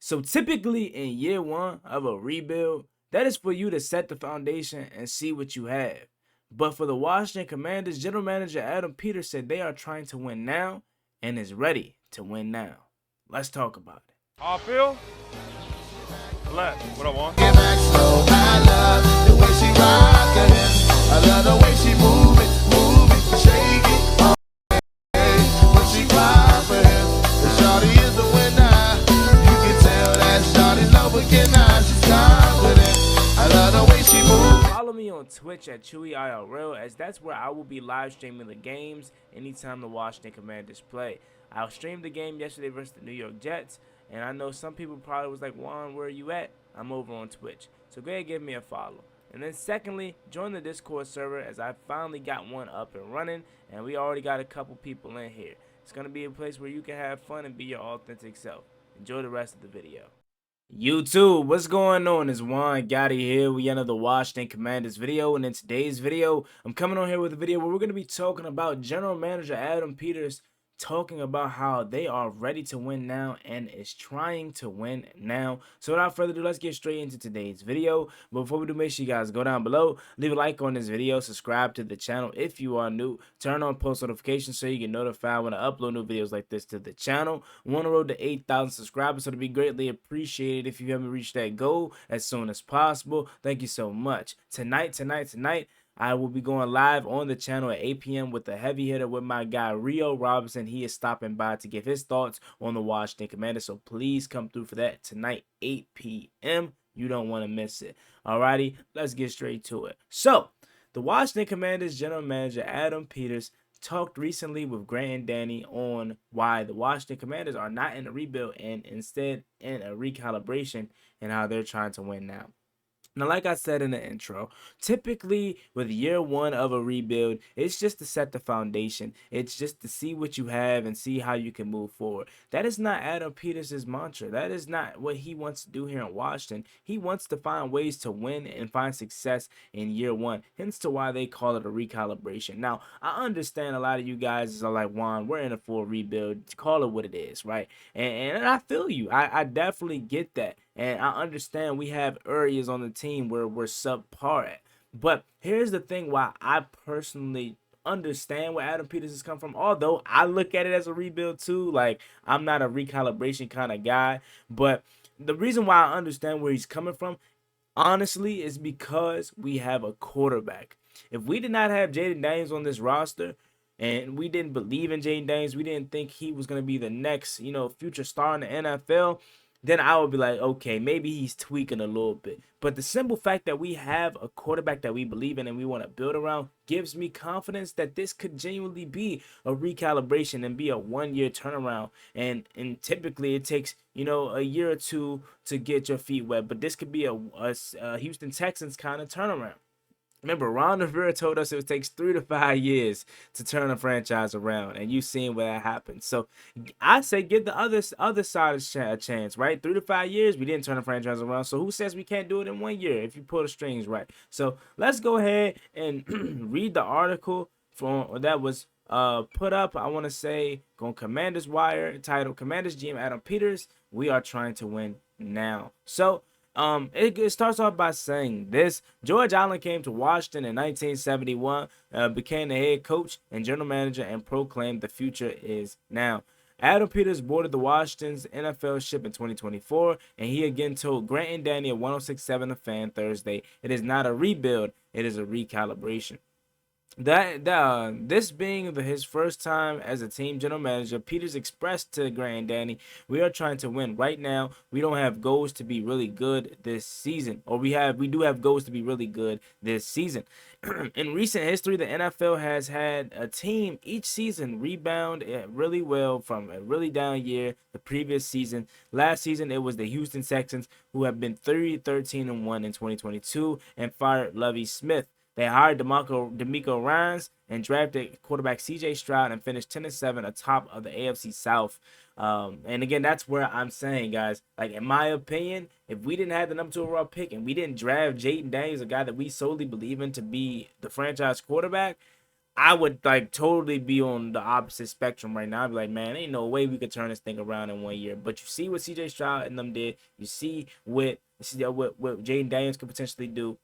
So typically in year one of a rebuild, that is for you to set the foundation and see what you have. But for the Washington Commanders, General Manager Adam Peters said they are trying to win now and is ready to win now. Let's talk about it. How I feel? Blessed. What I want? Get back slow. I love the way she rockin' it. I love the way she move it, shake it. Oh, hey, when she cry for him, the shawty is the winner. You can tell that shawty's no beginner. She's confident. I love the way she move. Follow me on Twitch at ChewyIRL, as that's where I will be live streaming the games anytime the Washington Commanders play. I streamed the game yesterday versus the New York Jets, and I know some people probably was like, Juan, where are you at? I'm over on Twitch. So go ahead and give me a follow. And then secondly, join the Discord server, as I finally got one up and running, and we already got a couple people in here. It's going to be a place where you can have fun and be your authentic self. Enjoy the rest of the video. YouTube, what's going on? It's Juan Gotti here. We enter the Washington Commanders video, and in today's video, I'm coming on here with a video where we're going to be talking about General Manager Adam Peters talking about how they are ready to win now and is trying to win now. So without further ado, let's get straight into today's video. But before we do, make sure you guys go down below, leave a like on this video, subscribe to the channel if you are new, turn on post notifications so you get notified when I upload new videos like this to the channel. We're on the road to 8,000 subscribers, so it'd be greatly appreciated if you haven't reached that goal as soon as possible. Thank you so much. Tonight, I will be going live on the channel at 8 p.m. with a heavy hitter with my guy Rio Robinson. He is stopping by to give his thoughts on the Washington Commanders, so please come through for that tonight, 8 p.m. You don't want to miss it. Alrighty, let's get straight to it. So, the Washington Commanders General Manager Adam Peters talked recently with Grant and Danny on why the Washington Commanders are not in a rebuild and instead in a recalibration, and how they're trying to win now. Now, like I said in the intro, typically with year one of a rebuild, it's just to set the foundation. It's just to see what you have and see how you can move forward. That is not Adam Peters' mantra. That is not what he wants to do here in Washington. He wants to find ways to win and find success in year one, hence to why they call it a recalibration. Now, I understand a lot of you guys are like, Juan, we're in a full rebuild. Call it what it is, right? And I feel you. I definitely get that. And I understand we have areas on the team where we're subpar at. But here's the thing why I personally understand where Adam Peters has come from. Although I look at it as a rebuild too. Like, I'm not a recalibration kind of guy. But the reason why I understand where he's coming from, honestly, is because we have a quarterback. If we did not have Jaden Daniels on this roster, and we didn't believe in Jaden Daniels, we didn't think he was going to be the next, future star in the NFL, then I would be like, okay, maybe he's tweaking a little bit. But the simple fact that we have a quarterback that we believe in and we want to build around gives me confidence that this could genuinely be a recalibration and be a one-year turnaround. And typically it takes, a year or two to get your feet wet. But this could be a Houston Texans kind of turnaround. Remember, Ron Rivera told us it takes 3 to 5 years to turn a franchise around, and you've seen where that happens. So I say give the other side a chance, right? 3 to 5 years, we didn't turn a franchise around. So who says we can't do it in 1 year if you pull the strings right? So let's go ahead and read the article that was put up, I want to say, on Commanders Wire, titled "Commanders GM Adam Peters, we are trying to win now." So it starts off by saying this: George Allen came to Washington in 1971, became the head coach and general manager, and proclaimed the future is now. Adam Peters boarded the Washington's NFL ship in 2024, and he again told Grant and Danny at 106.7 The Fan Thursday, "It is not a rebuild, it is a recalibration." This being his first time as a team general manager, Peters expressed to Grant and Danny, "We are trying to win right now. We don't have goals to be really good this season, or we do have goals to be really good this season." In recent history, the NFL has had a team each season rebound really well from a really down year the previous season. Last season, it was the Houston Texans, who have been 13-1 in 2022 and fired Lovie Smith. They hired DeMeco Ryans and drafted quarterback C.J. Stroud and finished 10-7 atop of the AFC South. And again, that's where I'm saying, guys, like, in my opinion, if we didn't have the number 2 overall pick and we didn't draft Jaden Daniels, a guy that we solely believe in to be the franchise quarterback, I would like totally be on the opposite spectrum right now. I'd be like, man, ain't no way we could turn this thing around in 1 year. But you see what CJ Stroud and them did. You see what Jaden Daniels could potentially do.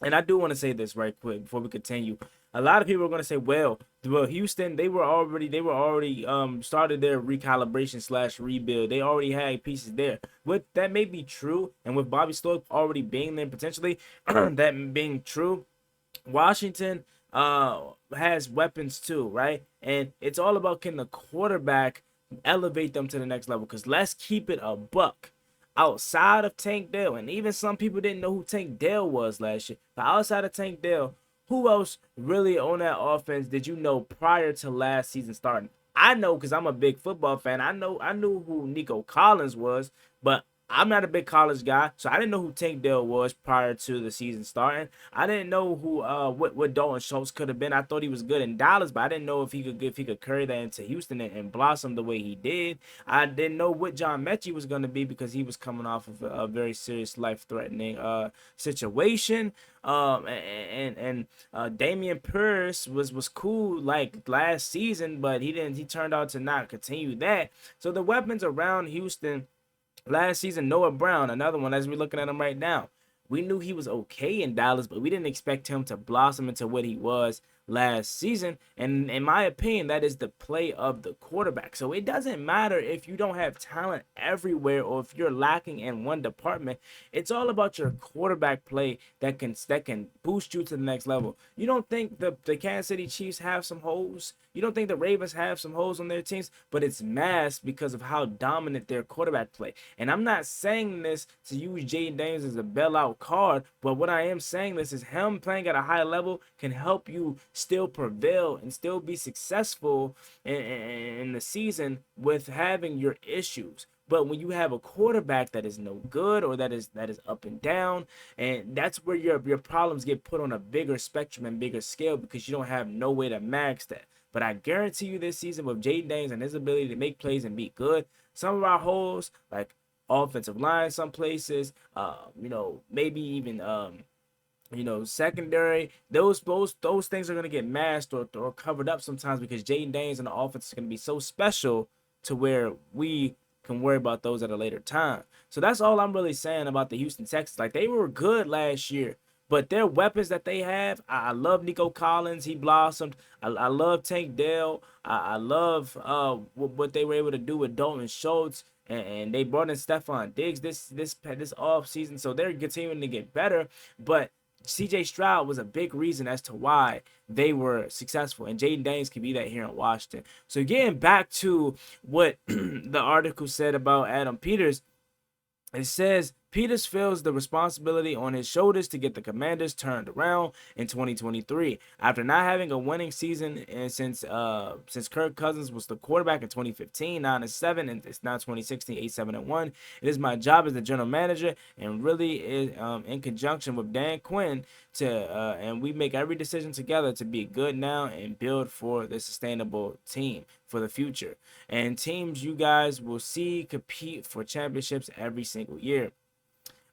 And I do want to say this right quick before we continue. A lot of people are going to say, well, Houston, they were already started their recalibration / rebuild. They already had pieces there. But that may be true, and with Bobby Slope already being there potentially, that being true, Washington has weapons too, right? And it's all about, can the quarterback elevate them to the next level? Because let's keep it a buck. Outside of Tank Dell, and even some people didn't know who Tank Dell was last year, but outside of Tank Dell, who else really on that offense did you know prior to last season starting? I know because I'm a big football fan. I knew who Nico Collins was, but I'm not a big college guy, so I didn't know who Tank Dell was prior to the season starting. I didn't know who what Dalton Schultz could have been. I thought he was good in Dallas, but I didn't know if he could carry that into Houston and blossom the way he did. I didn't know what John Mechie was going to be because he was coming off of a very serious life-threatening situation. Damian Pierce was cool like last season, but he turned out to not continue that. So the weapons around Houston last season, Noah Brown, another one, as we're looking at him right now. We knew he was okay in Dallas, but we didn't expect him to blossom into what he was last season. And in my opinion, that is the play of the quarterback. So it doesn't matter if you don't have talent everywhere or if you're lacking in one department. It's all about your quarterback play that can boost you to the next level. You don't think the Kansas City Chiefs have some holes? You don't think the Ravens have some holes on their teams? But it's masked because of how dominant their quarterback play. And I'm not saying this to use Jaden Daniels as a bailout card, but what I am saying this is him playing at a high level can help you still prevail and still be successful in the season with having your issues. But when you have a quarterback that is no good or that is up and down, and that's where your problems get put on a bigger spectrum and bigger scale because you don't have no way to max that. But I guarantee you this season with Jaden Daniels and his ability to make plays and be good, some of our holes, like offensive line, some places, maybe even secondary, those things are gonna get masked or covered up sometimes because Jaden Daniels and the offense is gonna be so special to where we can worry about those at a later time. So that's all I'm really saying about the Houston Texans. Like, they were good last year, but their weapons that they have, I love Nico Collins. He blossomed. I love Tank Dell. I love what they were able to do with Dalton Schultz. And they brought in Stephon Diggs this off season. So they're continuing to get better. But CJ Stroud was a big reason as to why they were successful. And Jaden Daniels can be that here in Washington. So getting back to what the article said about Adam Peters, it says Peters feels the responsibility on his shoulders to get the Commanders turned around in 2023. After not having a winning season since Kirk Cousins was the quarterback in 2015, 9-7, and it's now 2016, 8-7-1. It is my job as the general manager, and really is in conjunction with Dan Quinn and we make every decision together to be good now and build for the sustainable team for the future. And teams you guys will see compete for championships every single year.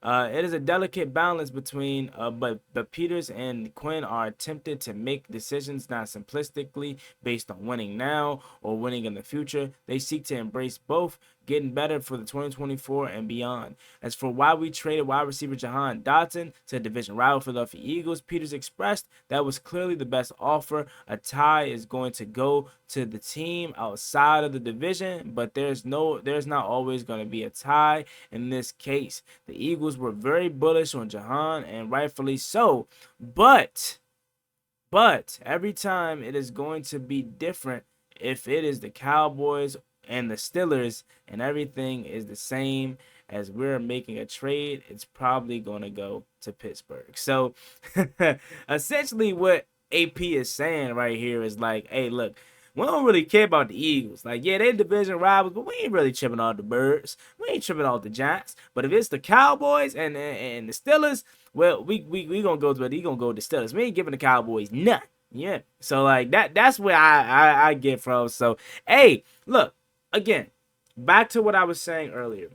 It is a delicate balance between, but Peters and Quinn are attempted to make decisions not simplistically based on winning now or winning in the future. They seek to embrace both, getting better for the 2024 and beyond. As for why we traded wide receiver Jahan Dotson to division rival Philadelphia Eagles, Peters expressed that was clearly the best offer. A tie is going to go to the team outside of the division, but there's not always going to be a tie in this case. The Eagles were very bullish on Jahan, and rightfully so, but every time it is going to be different if it is the Cowboys and the Steelers and everything is the same as we're making a trade, it's probably going to go to Pittsburgh. So essentially what AP is saying right here is like, hey, look, we don't really care about the Eagles. Like, yeah, they're division rivals, but we ain't really tripping off the Birds. We ain't tripping off the Giants. But if it's the Cowboys and the Steelers, well, we gonna go to it. We gonna go to the Steelers. We ain't giving the Cowboys nothing. Yeah. So like that's where I get from. So hey, look, again, back to what I was saying earlier.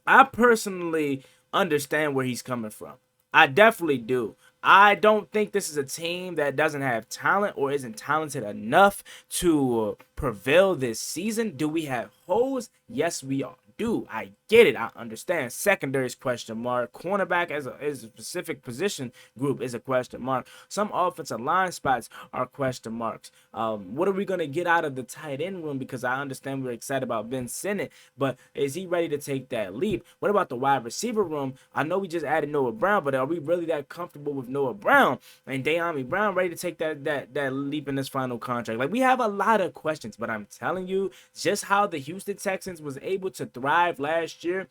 I personally understand where he's coming from. I definitely do. I don't think this is a team that doesn't have talent or isn't talented enough to prevail this season. Do we have holes? Yes, we are. Do I get it? I understand. Secondary is question mark. Cornerback as a specific position group is a question mark. Some offensive line spots are question marks. What are we gonna get out of the tight end room? Because I understand we're excited about Ben Sinnott, but is he ready to take that leap? What about the wide receiver room? I know we just added Noah Brown, but are we really that comfortable with Noah Brown and De'Ami Brown ready to take that leap in this final contract? Like, we have a lot of questions, but I'm telling you, just how the Houston Texans was able to thrive last year,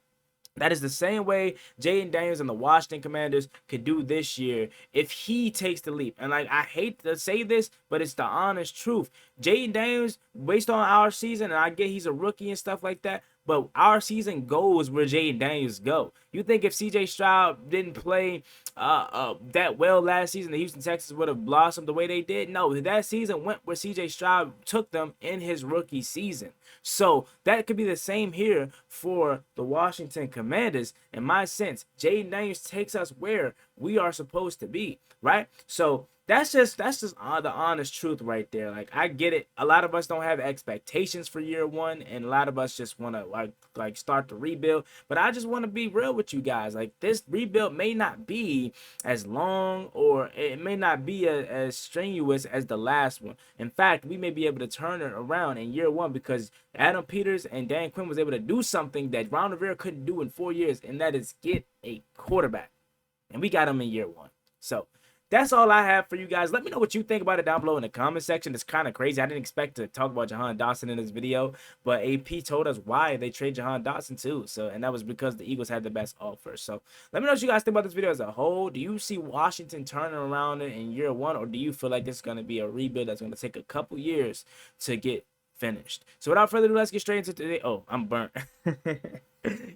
that is the same way Jaden Daniels and the Washington Commanders could do this year if he takes the leap. And like, I hate to say this, but it's the honest truth. Jaden Daniels, based on our season, and I get he's a rookie and stuff like that, but our season goes where Jaden Daniels go. You think if CJ Stroud didn't play that well last season, the Houston Texans would have blossomed the way they did? No, that season went where CJ Stroud took them in his rookie season. So that could be the same here for the Washington Commanders. In my sense, Jaden Daniels takes us where we are supposed to be, right? So that's just the honest truth right there. Like, I get it. A lot of us don't have expectations for year one, and a lot of us just want to like start the rebuild. But I just want to be real with you guys. Like, this rebuild may not be as long, or it may not be as strenuous as the last one. In fact, we may be able to turn it around in year one because Adam Peters and Dan Quinn was able to do something that Ron Rivera couldn't do in 4 years, and that is get a quarterback. And we got him in year one. So that's all I have for you guys. Let me know what you think about it down below in the comment section. It's kind of crazy. I didn't expect to talk about Jahan Dotson in this video, but AP told us why they trade Jahan Dotson too. So, and that was because the Eagles had the best offer. So let me know what you guys think about this video as a whole. Do you see Washington turning around in year one, or do you feel like this is going to be a rebuild that's going to take a couple years to get finished? So without further ado, let's get straight into today. Oh, I'm burnt.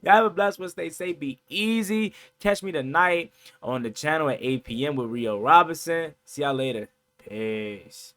Y'all have a blessed one. Stay safe. Be easy. Catch me tonight on the channel at 8 p.m. with Rio Robinson. See y'all later. Peace.